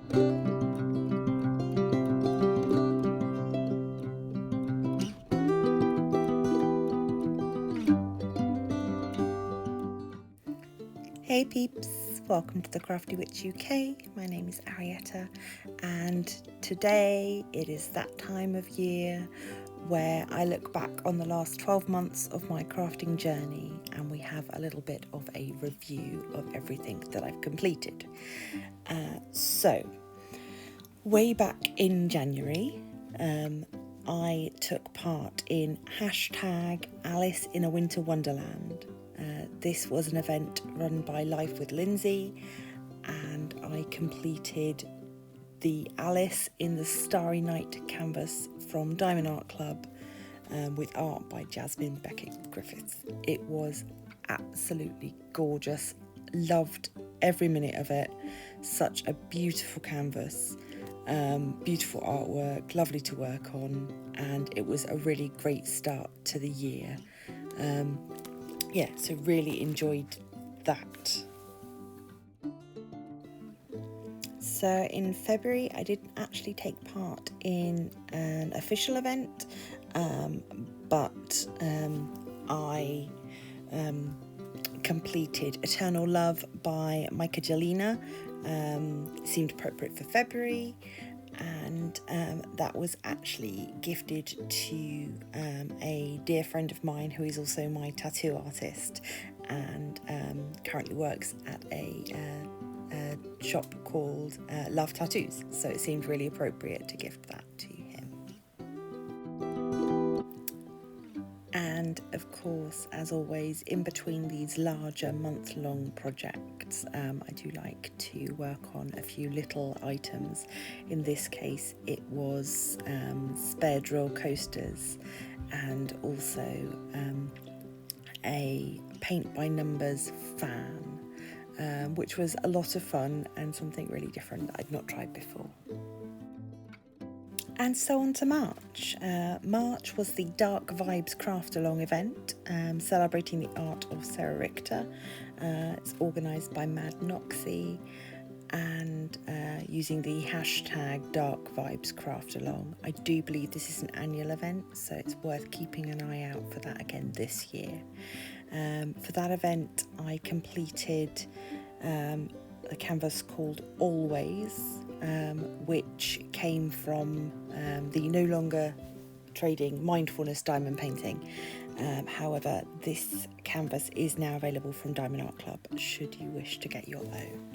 Hey peeps, welcome to the Crafty Witch UK. My name is Arietta, and today it is that time of year where I look back on the last 12 months of my crafting journey, and we have a little bit of a review of everything that I've completed. So, way back in January, I took part in #Alice in a Winter Wonderland. This was an event run by Life with Lindsay, and I completed the Alice in the Starry Night canvas from Diamond Art Club with art by Jasmine Beckett Griffiths. It was absolutely gorgeous, loved every minute of it. Such a beautiful canvas, beautiful artwork, lovely to work on, and it was a really great start to the year. So really enjoyed that. So in February I didn't actually take part in an official event, but I completed Eternal Love by Micah Jelena. Seemed appropriate for February, and that was actually gifted to a dear friend of mine who is also my tattoo artist, and currently works at a shop called Love Tattoos, so it seemed really appropriate to gift that to him. And of course, as always, in between these larger month-long projects, I do like to work on a few little items. In this case, it was spare drill coasters, and also a paint by numbers fan, which was a lot of fun and something really different that I'd not tried before. And so on to March. March was the Dark Vibes Craft Along event, celebrating the art of Sarah Richter. It's organised by Mad Noxie, and using the #Dark Vibes Craft Along. I do believe this is an annual event, so it's worth keeping an eye out for that again this year. For that event, I completed a canvas called Always, which came from the no longer trading Mindfulness diamond painting. However, this canvas is now available from Diamond Art Club should you wish to get your own.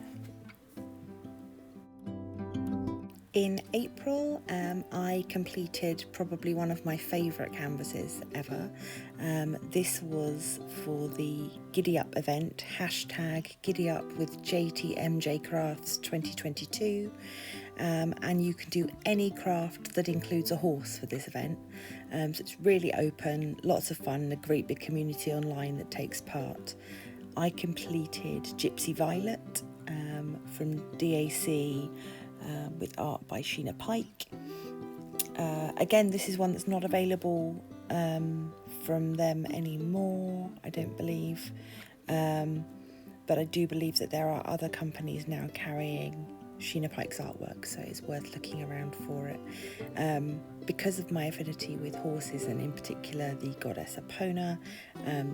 In April, I completed probably one of my favourite canvases ever. This was for the Giddy Up event, #GiddyUp with JTMJ Crafts 2022. And you can do any craft that includes a horse for this event. So it's really open, lots of fun, a great big community online that takes part. I completed Gypsy Violet from DAC, with art by Sheena Pike. Again, this is one that's not available from them anymore, I don't believe, but I do believe that there are other companies now carrying Sheena Pike's artwork, so it's worth looking around for it. Because of my affinity with horses, and in particular the goddess Epona,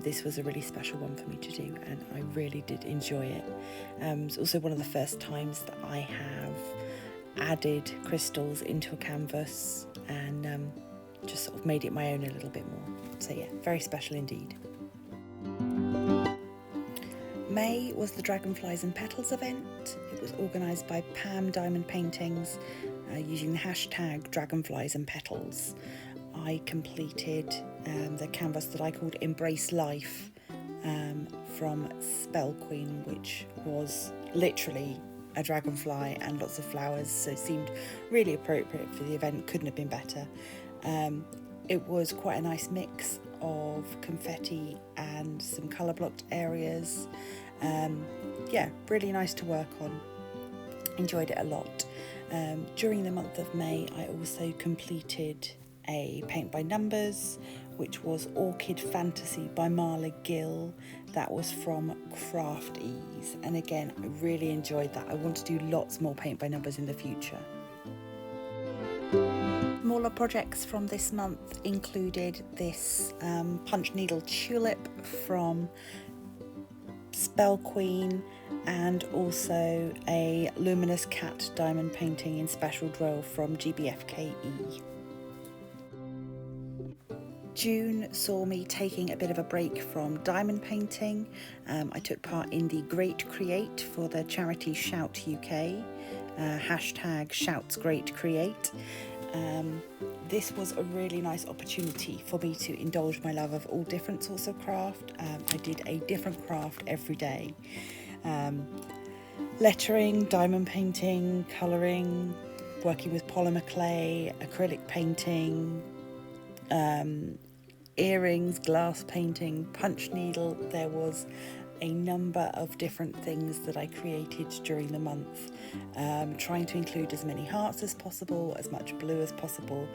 this was a really special one for me to do, and I really did enjoy it. It's also one of the first times that I have added crystals into a canvas, and just sort of made it my own a little bit more. So yeah, very special indeed. May was the Dragonflies and Petals event. It was organised by Pam Diamond Paintings, using the #Dragonflies and Petals. I completed the canvas that I called Embrace Life from Spell Queen, which was literally a dragonfly and lots of flowers, so it seemed really appropriate for the event, couldn't have been better. It was quite a nice mix of confetti and some colour blocked areas. Yeah, really nice to work on, enjoyed it a lot. During the month of May, I also completed a paint by numbers which was Orchid Fantasy by Marla Gill. That was from Crafties, and again, I really enjoyed that. I want to do lots more paint by numbers in the future. Smaller projects from this month included this punch needle tulip from Spell Queen, and also a luminous cat diamond painting in special drill from GBFKE. June saw me taking a bit of a break from diamond painting. I took part in the Great Create for the charity Shout UK, hashtag Shouts Great Create. This was a really nice opportunity for me to indulge my love of all different sorts of craft. I did a different craft every day. Lettering, diamond painting, colouring, working with polymer clay, acrylic painting, earrings, glass painting, punch needle. There was a number of different things that I created during the month, trying to include as many hearts as possible, as much blue as possible,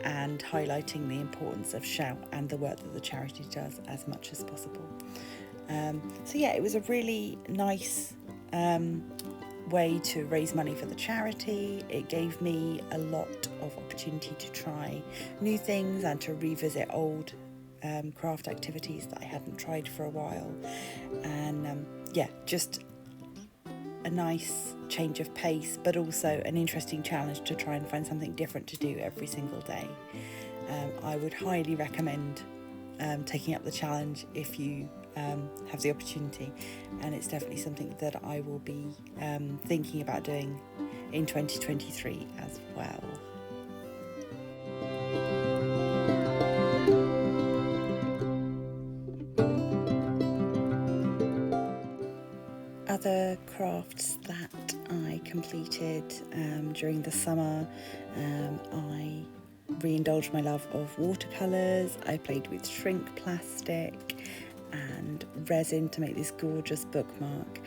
and highlighting the importance of Shout and the work that the charity does as much as possible. So yeah, it was a really nice way to raise money for the charity. It gave me a lot of opportunity to try new things and to revisit old craft activities that I hadn't tried for a while, and yeah, just a nice change of pace, but also an interesting challenge to try and find something different to do every single day. I would highly recommend taking up the challenge if you have the opportunity, and it's definitely something that I will be thinking about doing in 2023 as well. Other crafts that I completed during the summer, I re-indulged my love of watercolours. I played with shrink plastic and resin to make this gorgeous bookmark.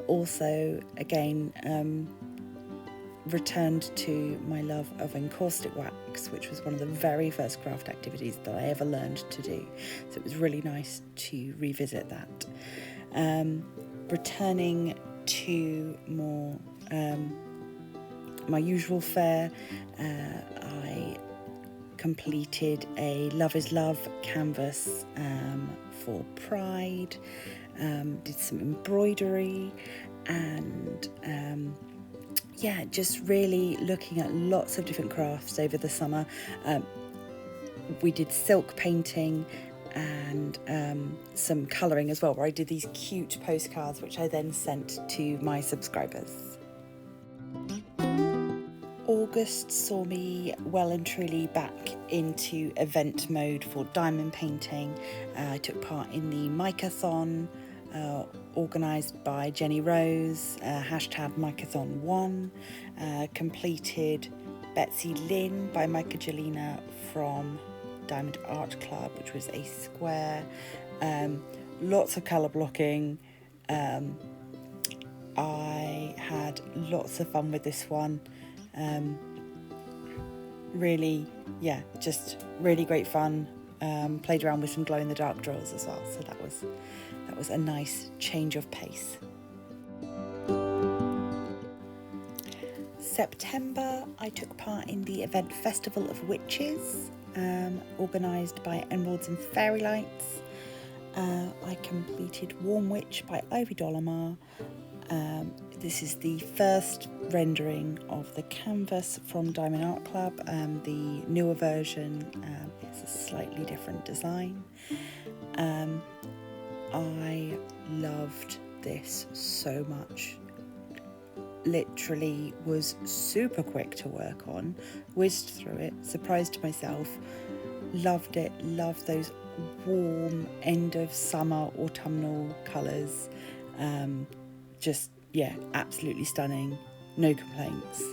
Also, again, returned to my love of encaustic wax, which was one of the very first craft activities that I ever learned to do. So it was really nice to revisit that. Returning to more my usual fare, I completed a Love is Love canvas for Pride, did some embroidery, and yeah, just really looking at lots of different crafts over the summer. We did silk painting and some colouring as well, where I did these cute postcards which I then sent to my subscribers. August saw me well and truly back into event mode for diamond painting. I took part in the Micathon, organised by Jenny Rose, hashtag Micathon1, completed Betsy Lynn by Michaelina from Diamond Art Club, which was a square, lots of colour blocking. I had lots of fun with this one. Really, yeah, just really great fun. Played around with some glow in the dark drawers as well, so that was a nice change of pace. September, I took part in the event Festival of Witches, organised by Emeralds and Fairy Lights. I completed Warm Witch by Ivy Dollamar. This is the first rendering of the canvas from Diamond Art Club. The newer version is a slightly different design. I loved this so much. Literally was super quick to work on, whizzed through it, surprised myself, loved it, loved those warm end of summer autumnal colours. Just, yeah, absolutely stunning, no complaints.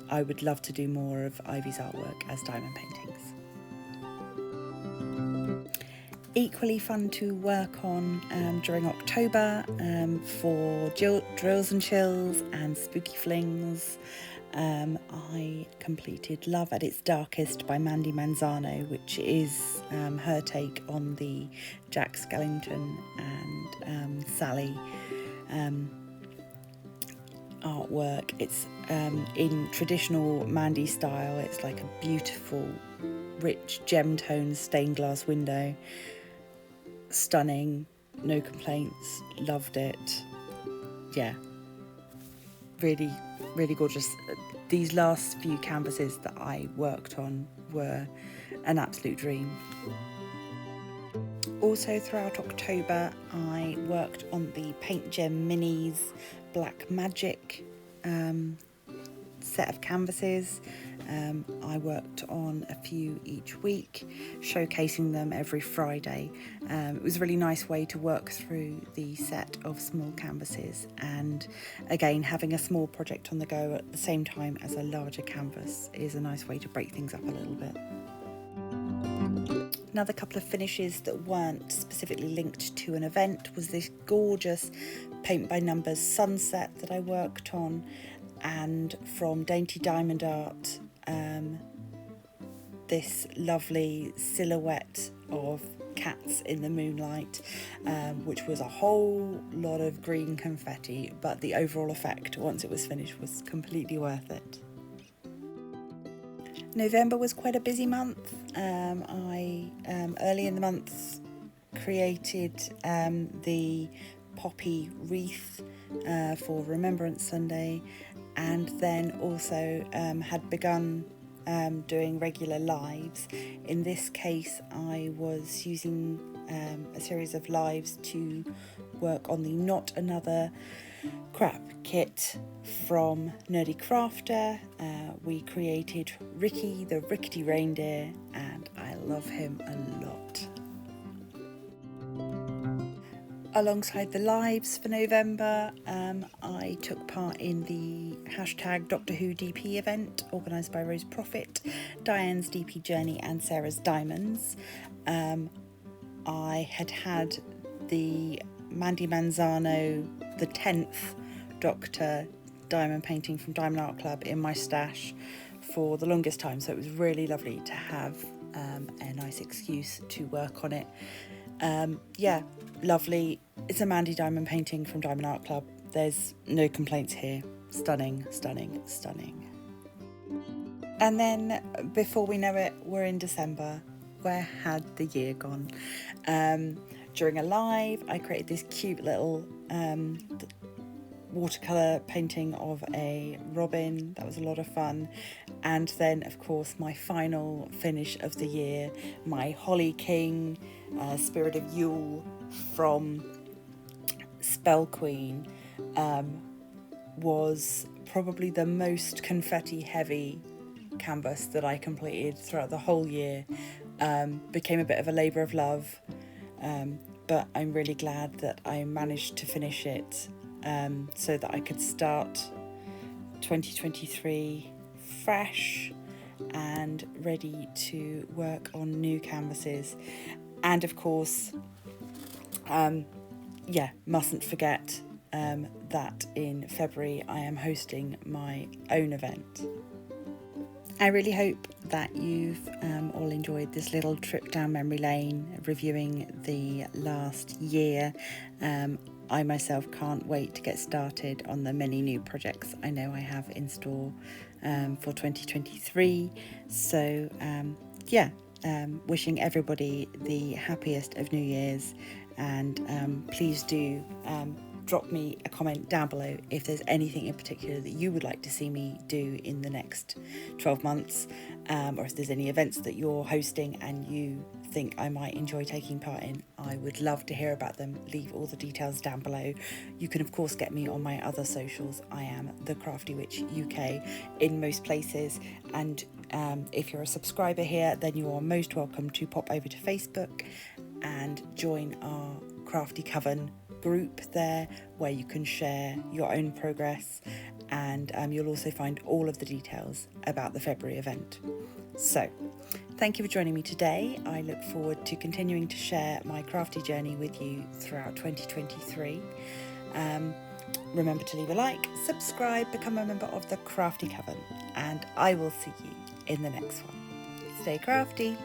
I would love to do more of Ivy's artwork as diamond paintings. Equally fun to work on during October for drills and chills and spooky flings. I completed Love at Its Darkest by Mandy Manzano, which is her take on the Jack Skellington and Sally artwork. It's in traditional Mandy style. It's like a beautiful, rich gem tone stained glass window. Stunning, no complaints, loved it. Yeah, really, really gorgeous. These last few canvases that I worked on were an absolute dream. Also throughout October I worked on the Paint Gem Minis Black Magic set of canvases. I worked on a few each week, showcasing them every Friday. It was a really nice way to work through the set of small canvases, and again, having a small project on the go at the same time as a larger canvas is a nice way to break things up a little bit. Another couple of finishes that weren't specifically linked to an event was this gorgeous Paint by Numbers sunset that I worked on, and from Dainty Diamond Art, this lovely silhouette of cats in the moonlight, which was a whole lot of green confetti, but the overall effect once it was finished was completely worth it. November was quite a busy month. I early in the month created the poppy wreath for Remembrance Sunday, and then also had begun doing regular lives. In this case I was using a series of lives to work on the Not Another Crap kit from Nerdy Crafter. We created Ricky the Rickety Reindeer, and I love him a lot. Alongside the lives for November, I took part in the hashtag Doctor Who DP event organised by Rose Prophet, Diane's DP Journey and Sarah's Diamonds. I had the Mandy Manzano, the 10th Doctor diamond painting from Diamond Art Club in my stash for the longest time, so it was really lovely to have a nice excuse to work on it. Yeah, lovely. It's a Mandy diamond painting from Diamond Art Club. There's no complaints here. Stunning, stunning, stunning. And then before we know it, we're in December. Where had the year gone? During a live, I created this cute little watercolour painting of a robin. That was a lot of fun. And then of course my final finish of the year, my Holly King Spirit of Yule from Spell Queen, was probably the most confetti heavy canvas that I completed throughout the whole year. Became a bit of a labour of love, but I'm really glad that I managed to finish it so that I could start 2023 fresh and ready to work on new canvases. And of course, mustn't forget that in February I am hosting my own event. I really hope that you've all enjoyed this little trip down memory lane, reviewing the last year. I myself can't wait to get started on the many new projects I know I have in store for 2023. So wishing everybody the happiest of New Year's, and please do drop me a comment down below if there's anything in particular that you would like to see me do in the next 12 months, or if there's any events that you're hosting and you think I might enjoy taking part in. I would love to hear about them. Leave all the details down below. You can of course get me on my other socials. I am TheCRAFTYWITCH UK in most places, and if you're a subscriber here, then you are most welcome to pop over to Facebook and join our Crafty Coven group there, where you can share your own progress, and you'll also find all of the details about the February event. So Thank you for joining me today. I look forward to continuing to share my crafty journey with you throughout 2023. Remember to leave a like, subscribe, become a member of the Crafty Coven, and I will see you in the next one. Stay crafty.